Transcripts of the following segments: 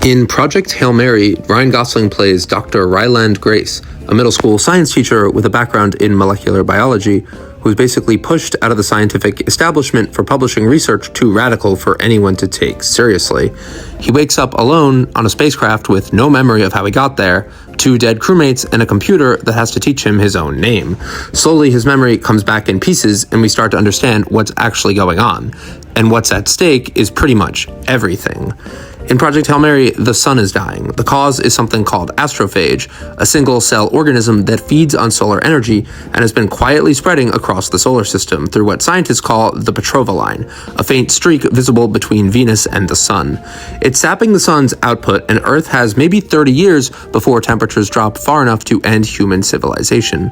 In Project Hail Mary, Ryan Gosling plays Dr. Ryland Grace, a middle school science teacher with a background in molecular biology, who's basically pushed out of the scientific establishment for publishing research too radical for anyone to take seriously. He wakes up alone on a spacecraft with no memory of how he got there, 2 dead crewmates, and a computer that has to teach him his own name. Slowly, his memory comes back in pieces, and we start to understand what's actually going on. And what's at stake is pretty much everything. In Project Hail Mary, the sun is dying. The cause is something called astrophage, a single-cell organism that feeds on solar energy and has been quietly spreading across the solar system through what scientists call the Petrova line, a faint streak visible between Venus and the sun. It's sapping the sun's output, and Earth has maybe 30 years before temperatures drop far enough to end human civilization.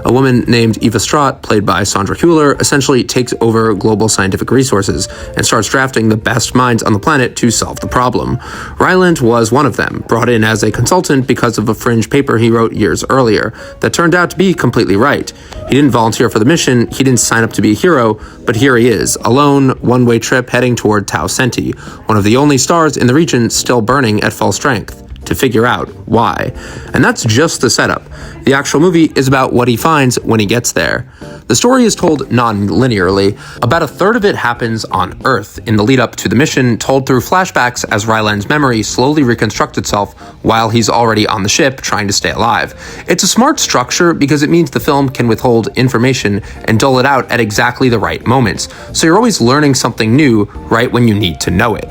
A woman named Eva Straught, played by Sandra Hüller, essentially takes over global scientific resources and starts drafting the best minds on the planet to solve the problem. Ryland was one of them, brought in as a consultant because of a fringe paper he wrote years earlier that turned out to be completely right. He didn't volunteer for the mission, he didn't sign up to be a hero, but here he is, alone, one-way trip heading toward Tau Ceti, one of the only stars in the region still burning at full strength, to figure out why. And that's just the setup. The actual movie is about what he finds when he gets there. The story is told non-linearly. About a third of it happens on Earth in the lead up to the mission, told through flashbacks as Ryland's memory slowly reconstructs itself while he's already on the ship trying to stay alive. It's a smart structure because it means the film can withhold information and dole it out at exactly the right moments, so you're always learning something new right when you need to know it.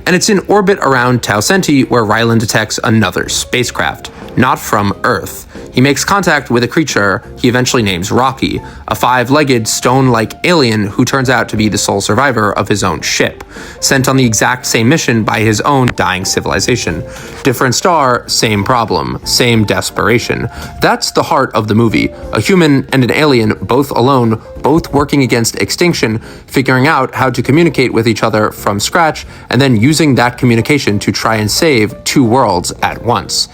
And it's in orbit around Tau Ceti where Ryland detects another spacecraft, not from Earth. He makes contact with a creature he eventually names Rocky, a 5-legged, stone-like alien who turns out to be the sole survivor of his own ship, sent on the exact same mission by his own dying civilization. Different star, same problem, same desperation. That's the heart of the movie. A human and an alien, both alone, both working against extinction, figuring out how to communicate with each other from scratch, and then using that communication to try and save 2 worlds at once.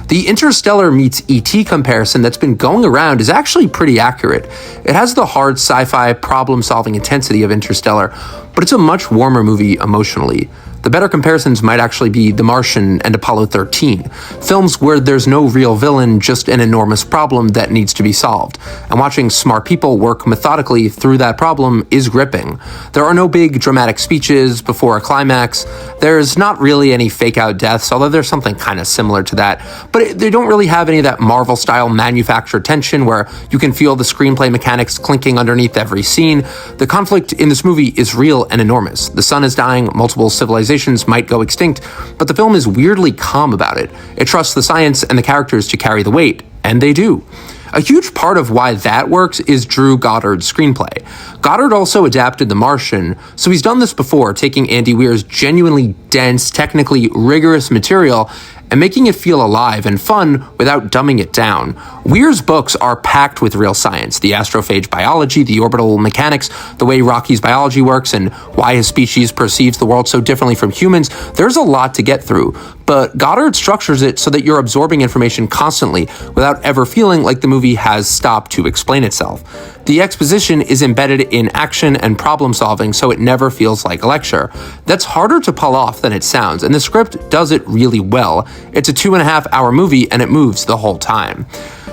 The Interstellar meets E.T. comparison that's been going around is actually pretty accurate. It has the hard sci-fi problem-solving intensity of Interstellar, but it's a much warmer movie emotionally. The better comparisons might actually be The Martian and Apollo 13, films where there's no real villain, just an enormous problem that needs to be solved. And watching smart people work methodically through that problem is gripping. There are no big dramatic speeches before a climax. There's not really any fake-out deaths, although there's something kind of similar to that. But they don't really have any of that Marvel-style manufactured tension where you can feel the screenplay mechanics clinking underneath every scene. The conflict in this movie is real and enormous. The sun is dying, multiple civilizations might go extinct, but the film is weirdly calm about it. It trusts the science and the characters to carry the weight, and they do. A huge part of why that works is Drew Goddard's screenplay. Goddard also adapted The Martian, so he's done this before, taking Andy Weir's genuinely dense, technically rigorous material and making it feel alive and fun without dumbing it down. Weir's books are packed with real science, the astrophage biology, the orbital mechanics, the way Rocky's biology works, and why his species perceives the world so differently from humans. There's a lot to get through, but Goddard structures it so that you're absorbing information constantly without ever feeling like the movie has stopped to explain itself. The exposition is embedded in action and problem solving, so it never feels like a lecture. That's harder to pull off than it sounds, and the script does it really well. It's a 2.5-hour movie, and it moves the whole time.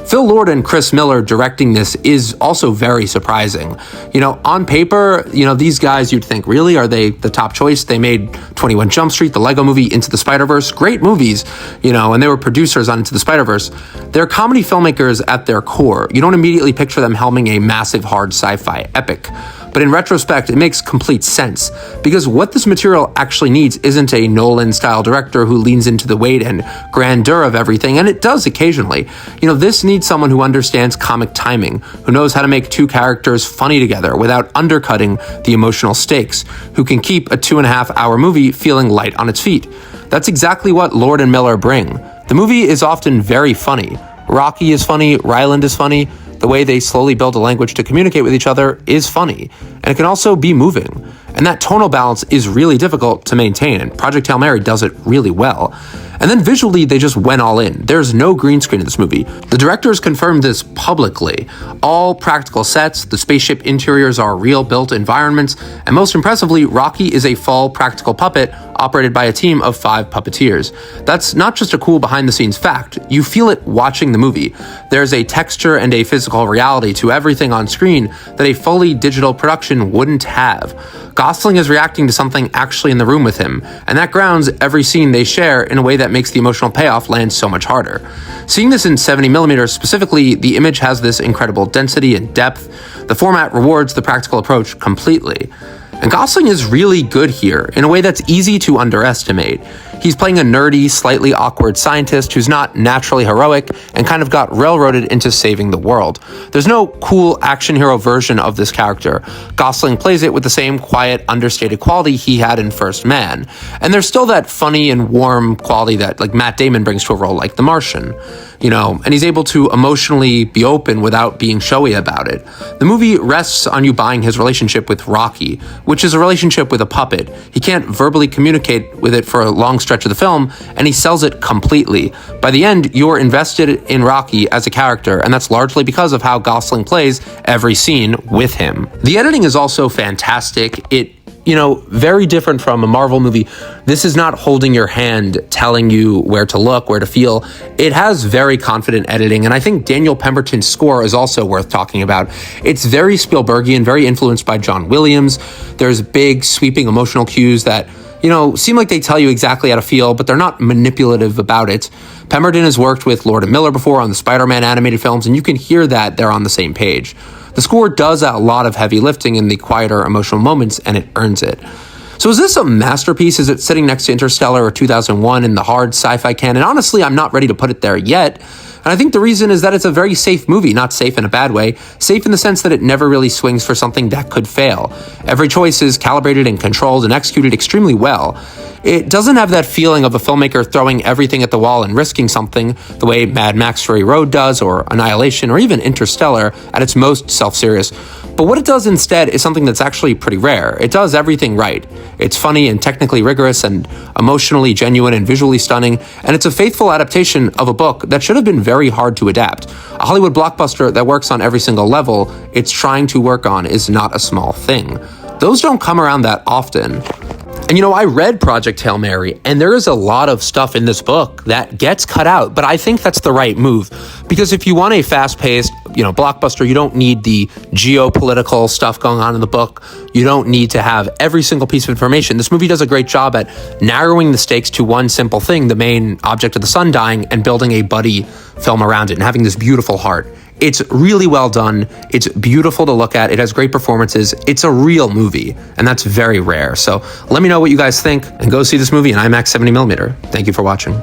Phil Lord and Chris Miller directing this is also very surprising. On paper, these guys, you'd think, really, are they the top choice? They made 21 Jump Street, the Lego Movie, Into the Spider-Verse, great movies, and they were producers on Into the Spider-Verse. They're comedy filmmakers at their core. You don't immediately picture them helming a massive hard sci-fi epic. But in retrospect, it makes complete sense, because what this material actually needs isn't a Nolan-style director who leans into the weight and grandeur of everything, and it does occasionally. This needs someone who understands comic timing, who knows how to make 2 characters funny together without undercutting the emotional stakes, who can keep a 2.5-hour movie feeling light on its feet. That's exactly what Lord and Miller bring. The movie is often very funny. Rocky is funny, Ryland is funny. The way they slowly build a language to communicate with each other is funny, and it can also be moving. And that tonal balance is really difficult to maintain, and Project Hail Mary does it really well. And then visually, they just went all in. There's no green screen in this movie. The directors confirmed this publicly. All practical sets, the spaceship interiors are real built environments, and most impressively, Rocky is a full practical puppet operated by a team of 5 puppeteers. That's not just a cool behind-the-scenes fact. You feel it watching the movie. There's a texture and a physical reality to everything on screen that a fully digital production wouldn't have. Gosling is reacting to something actually in the room with him, and that grounds every scene they share in a way that makes the emotional payoff land so much harder. Seeing this in 70mm specifically, the image has this incredible density and depth. The format rewards the practical approach completely. And Gosling is really good here, in a way that's easy to underestimate. He's playing a nerdy, slightly awkward scientist who's not naturally heroic and kind of got railroaded into saving the world. There's no cool action hero version of this character. Gosling plays it with the same quiet, understated quality he had in First Man. And there's still that funny and warm quality that Matt Damon brings to a role like The Martian. And he's able to emotionally be open without being showy about it. The movie rests on you buying his relationship with Rocky, which is a relationship with a puppet. He can't verbally communicate with it for a long stretch of the film, and he sells it completely. By the end, you're invested in Rocky as a character, and that's largely because of how Gosling plays every scene with him. The editing is also fantastic. It very different from a Marvel movie. This is not holding your hand, telling you where to look, where to feel. It has very confident editing, and I think Daniel Pemberton's score is also worth talking about. It's very Spielbergian, very influenced by John Williams. There's big, sweeping emotional cues that, seem like they tell you exactly how to feel, but they're not manipulative about it. Pemberton has worked with Lord and Miller before on the Spider-Man animated films, and you can hear that they're on the same page. The score does a lot of heavy lifting in the quieter emotional moments, and it earns it. So is this a masterpiece? Is it sitting next to Interstellar or 2001 in the hard sci-fi canon? Honestly, I'm not ready to put it there yet. And I think the reason is that it's a very safe movie, not safe in a bad way, safe in the sense that it never really swings for something that could fail. Every choice is calibrated and controlled and executed extremely well. It doesn't have that feeling of a filmmaker throwing everything at the wall and risking something the way Mad Max Fury Road does, or Annihilation, or even Interstellar at its most self-serious. But what it does instead is something that's actually pretty rare. It does everything right. It's funny and technically rigorous and emotionally genuine and visually stunning, and it's a faithful adaptation of a book that should have been very hard to adapt. A Hollywood blockbuster that works on every single level it's trying to work on is not a small thing. Those don't come around that often. And I read Project Hail Mary, and there is a lot of stuff in this book that gets cut out, but I think that's the right move. Because if you want a fast-paced, blockbuster, you don't need the geopolitical stuff going on in the book. You don't need to have every single piece of information. This movie does a great job at narrowing the stakes to one simple thing, the main object of the sun dying, and building a buddy film around it and having this beautiful heart. It's really well done. It's beautiful to look at. It has great performances. It's a real movie, and that's very rare. So let me know what you guys think, and go see this movie in IMAX 70mm. Thank you for watching.